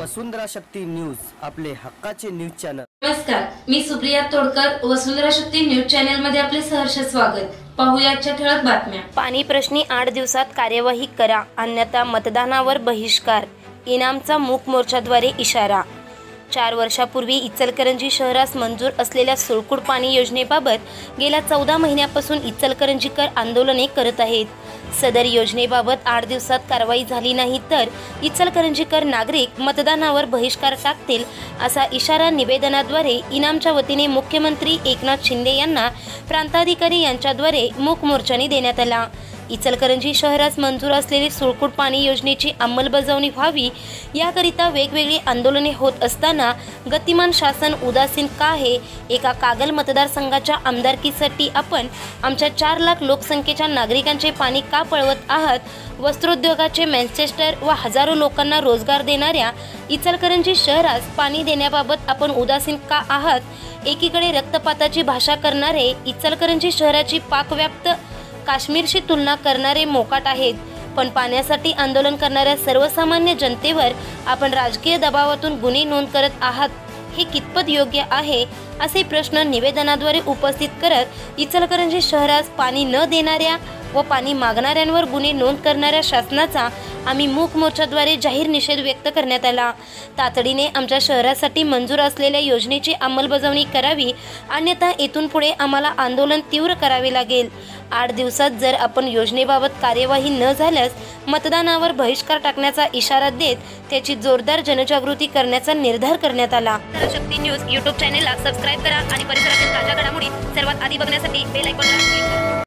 वसुंधरा शक्ती news, आपले हक्काचे news channel. नमस्कार, मी सुप्रिया तोडकर, वसुंधरा शक्ती न्यूज चॅनल मध्ये आपले सहर्ष स्वागत। पाहूया आजच्या ठळक बातम्या। पाणी प्रश्नी 8 दिवसात कार्यवाही करा, अन्यथा मतदानावर बहिष्कार। इनामचा मूक मोर्चाद्वारे इशारा। 4 वर्षापूर्वी इचलकरंजी शहरास मंजूर असलेल्या सुळकूट पाणी योजनेबाबत गेल्या 14 महिन्यापासून इचलकरंजीकर आंदोलने करत आहेत। सदर योजनेबाबत 8 दिवसात कारवाई झाली नाही तर इचलकरंजीकर नागरिक मतदानावर बहिष्कार टाकतील, असा इशारा निवेदनाद्वारे इनामच्या वतीने मुख्यमंत्री एकनाथ शिंदे यांना प्रांताधिकारी यांच्याद्वारे मूक मोर्चाने देण्यात आला। इचलकरंजी शहरास मंजूर असलेली सुळकूट पाणी योजनेची अंमलबजावणी व्हावी याकरिता वेगवेगळी आंदोलने होत असताना गतिमान शासन उदासीन का आहे? एका कागल मतदारसंघाच्या आमदारकीसाठी आपण आमच्या 4 लाख लोकसंख्येच्या नागरिकांचे पाणी का पळवत आहात? वस्त्रोद्योगाचे मँचेस्टर व हजारो लोकांना रोजगार देणाऱ्या इचलकरंजी शहरास पाणी देण्याबाबत आपण उदासीन का आहात? एकीकडे रक्तपाताची भाषा करणारे इचलकरंजी शहराची पाकव्याप्त काश्मीरशी तुलना करणारे मोकाट आहेत, पण पाण्यासाठी आंदोलन करणाऱ्या सर्वसामान्य जनतेवर आपण राजकीय दबावातून गुन्हे नोंद करत आहात, हे कितपत योग्य आहे? असे प्रश्न निवेदनाद्वारे उपस्थित करत इचलकरंजी शहरास पाणी न देणाऱ्या व पाणी मागणाऱ्यांवर गुन्हे नोंद करणाऱ्या शासनाचा आम्ही मूक मोर्चाद्वारे जाहीर निषेध व्यक्त करण्यात आला। तातडीने आमच्या शहरासाठी मंजूर असलेल्या योजनेची अंमलबजावणी करावी, अन्यथा येथून पुढे आम्हाला आंदोलन तीव्र करावे लागेल। 8 दिवसात जर आपण योजनेबाबत कार्यवाही न झाल्यास मतदानावर बहिष्कार टाकण्याचा इशारा देत त्याची जोरदार जनजागृती करण्याचा निर्धार करण्यात आला। शक्ती न्यूज YouTube चॅनेलला सबस्क्राइब करा आणि परिसरातील ताज्या घडामोडी सर्वात आधी बघण्यासाठी बेल आयकॉनला क्लिक करा।